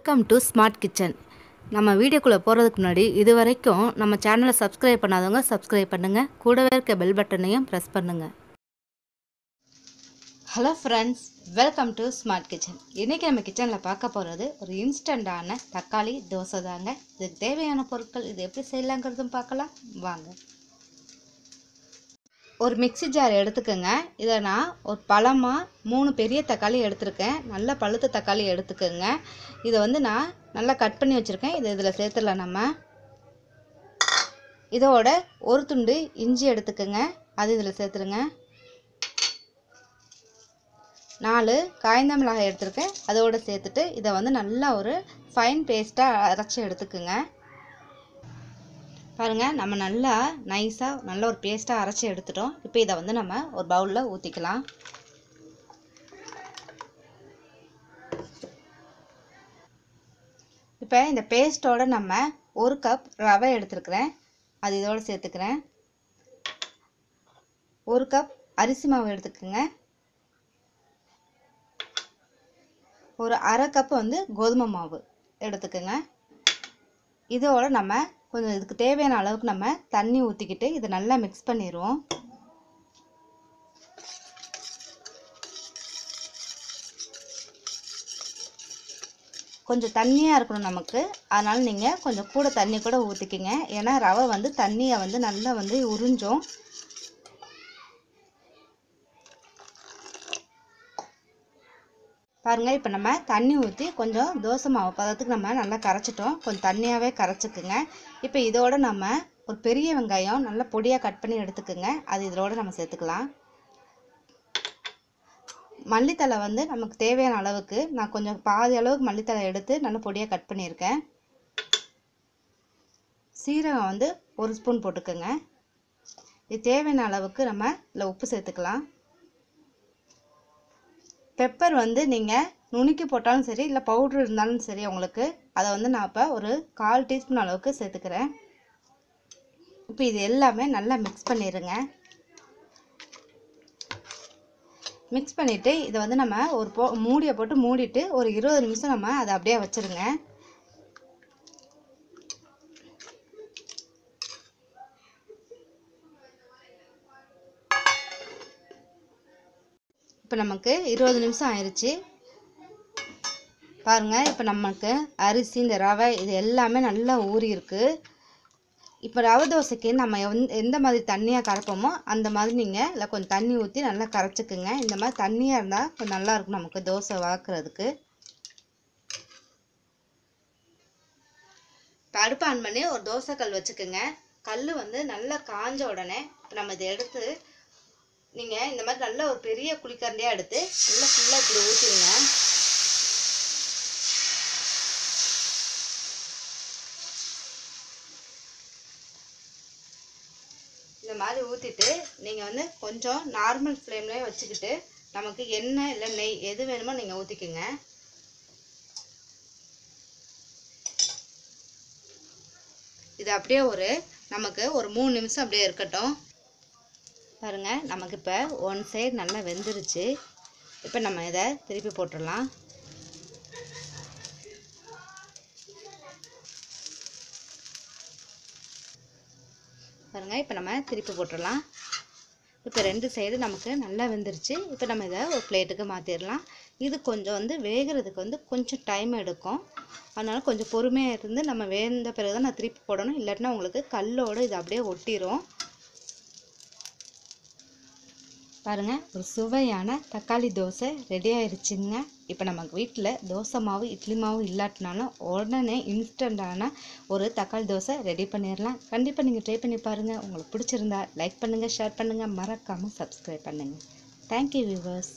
Welcome to smart kitchen. நம்ம வீடியோக்குள்ளே போகிறதுக்கு முன்னாடி இது வரைக்கும் நம்ம சேனலை சப்ஸ்கிரைப் பண்ணாதவங்க சப்ஸ்கிரைப் பண்ணுங்கள். கூடவே இருக்க பெல் பட்டனையும் ப்ரெஸ் பண்ணுங்கள். Hello friends, welcome to smart kitchen. இன்றைக்கி நம்ம கிச்சனில் பார்க்க போகிறது ஒரு இன்ஸ்டண்ட்டான தக்காளி தோசை தாங்க. இதுக்கு தேவையான பொருட்கள் இது எப்படி செய்யலாங்கிறதும் பார்க்கலாம் வாங்க. ஒரு மிக்ஸி ஜார் எடுத்துக்கோங்க. இதை நான் ஒரு பழமாக 3 பெரிய தக்காளி எடுத்துருக்கேன். நல்ல பழுத்த தக்காளி எடுத்துக்கோங்க. இதை நான் நல்லா கட் பண்ணி வச்சுருக்கேன். இதில் சேர்த்துடலாம். நம்ம இதோட ஒரு துண்டு இஞ்சி எடுத்துக்கோங்க, அது இதில் சேர்த்துருங்க. 4 காய்ந்த மிளகாய் எடுத்துருக்கேன், அதோடு சேர்த்துட்டு இதை நல்லா ஒரு ஃபைன் பேஸ்ட்டாக அரைச்சி எடுத்துக்கோங்க. பாருங்கள், நம்ம நல்லா நைஸாக நல்ல ஒரு பேஸ்ட்டாக அரைச்சி எடுத்துட்டோம். இப்போ இதை நம்ம ஒரு பவுலில் ஊற்றிக்கலாம். இப்போ இந்த பேஸ்ட்டோட நம்ம 1 கப் ரவை எடுத்துருக்கிறேன், அது இதோடு சேர்த்துக்கிறேன். 1 கப் அரிசி மாவு எடுத்துக்கோங்க. ஒரு அரை கப் கோதுமை மாவு எடுத்துக்கோங்க. இதோட நம்ம கொஞ்சம் இதுக்கு தேவையான அளவுக்கு நம்ம தண்ணி ஊற்றிக்கிட்டு இதை நல்லா மிக்ஸ் பண்ணிடுவோம். கொஞ்சம் தண்ணியாக இருக்கணும் நமக்கு, அதனால் நீங்கள் கொஞ்சம் கூட தண்ணி கூட ஊற்றிக்கிங்க. ஏன்னா ரவை தண்ணியை நல்லா உறிஞ்சும். பாருங்கள், இப்போ நம்ம தண்ணி ஊற்றி கொஞ்சம் தோசை மாவு பதத்துக்கு நம்ம நல்லா கரைச்சிட்டோம். கொஞ்சம் தண்ணியாகவே கரைச்சிக்குங்க. இப்போ இதோட நம்ம ஒரு பெரிய வெங்காயம் நல்லா பொடியாக கட் பண்ணி எடுத்துக்குங்க, அது இதோட நம்ம சேர்த்துக்கலாம். மல்லித்தலை நமக்கு தேவையான அளவுக்கு நான் கொஞ்சம் பாதி அளவுக்கு மல்லித்தலை எடுத்து நல்லா பொடியாக கட் பண்ணியிருக்கேன். சீரகம் 1 ஸ்பூன் போட்டுக்கோங்க. இது தேவையான அளவுக்கு நம்ம இதில் உப்பு சேர்த்துக்கலாம். பெப்பர் நீங்கள் நுணுக்கி போட்டாலும் சரி, இல்லை பவுட்ரு இருந்தாலும் சரி உங்களுக்கு, அதை நான் இப்போ ஒரு 1/4 டீஸ்பூன் அளவுக்கு சேர்த்துக்கிறேன். இப்போ இது எல்லாமே நல்லா மிக்ஸ் பண்ணிடுங்க. மிக்ஸ் பண்ணிவிட்டு இதை நம்ம ஒரு மூடியை போட்டு மூடிட்டு ஒரு 20 நிமிஷம் நம்ம அதை அப்படியே வச்சுருங்க. இப்போ நமக்கு 20 நிமிஷம் ஆயிடுச்சு. பாருங்கள், இப்போ நமக்கு அரிசி, இந்த ரவை இது எல்லாமே நல்லா ஊறி இருக்குது. இப்போ ரவை தோசைக்கு நம்ம எந்த மாதிரி தண்ணியாக கரைப்போமோ அந்த மாதிரி நீங்கள் இல்லை கொஞ்சம் தண்ணி ஊற்றி நல்லா கரைச்சிக்குங்க. இந்த மாதிரி தண்ணியாக இருந்தால் கொஞ்சம் நல்லாயிருக்கும் நமக்கு தோசை வாக்குறதுக்கு. இப்போ அடுப்பு ஆன் பண்ணி ஒரு தோசை கல் வச்சுக்கோங்க. கல் நல்லா காஞ்ச உடனே நம்ம இதை எடுத்து நீங்கள் இந்த மாதிரி நல்ல ஒரு பெரிய குழிக்கரண்டியாக எடுத்து நல்லா ஃபுல்லாக இப்படி ஊற்றிடுங்க. இந்த மாதிரி ஊற்றிட்டு நீங்கள் கொஞ்சம் நார்மல் ஃப்ளேம்லேயே வச்சுக்கிட்டு நமக்கு எண்ணெய் இல்லை நெய் எது வேணுமோ நீங்கள் ஊற்றிக்குங்க. இது அப்படியே நமக்கு ஒரு 3 நிமிஷம் அப்படியே இருக்கட்டும். பாருங்கள், நமக்கு இப்போ 1 சைடு நல்லா வெந்துருச்சு. இப்போ நம்ம இதை திருப்பி போட்டுடலாம். பாருங்கள், இப்போ நம்ம திருப்பி போட்டுடலாம். இப்போ 2 சைடு நமக்கு நல்லா வெந்துருச்சு. இப்போ நம்ம இதை ஒரு பிளேட்டுக்கு மாற்றிடலாம். இது கொஞ்சம் வேகிறதுக்கு கொஞ்சம் டைம் எடுக்கும். அதனால் கொஞ்சம் பொறுமையாக இருந்து நம்ம வேந்த பிறகு தான் நான் திருப்பி போடணும். இல்லாட்டினா உங்களுக்கு கல்லோடு இது அப்படியே ஒட்டிடும். பாருங்கள், ஒரு சுவையான தக்காளி தோசை ரெடி ஆயிடுச்சுங்க. இப்போ நமக்கு வீட்டில் தோசை மாவு, இட்லி மாவு இல்லாட்டினாலும் உடனே இன்ஸ்டண்ட்டான ஒரு தக்காளி தோசை ரெடி பண்ணிடலாம். கண்டிப்பாக நீங்கள் ட்ரை பண்ணி பாருங்கள். உங்களுக்கு பிடிச்சிருந்தா லைக் பண்ணுங்கள், ஷேர் பண்ணுங்கள், மறக்காமல் சப்ஸ்கிரைப் பண்ணுங்கள். Thank you viewers.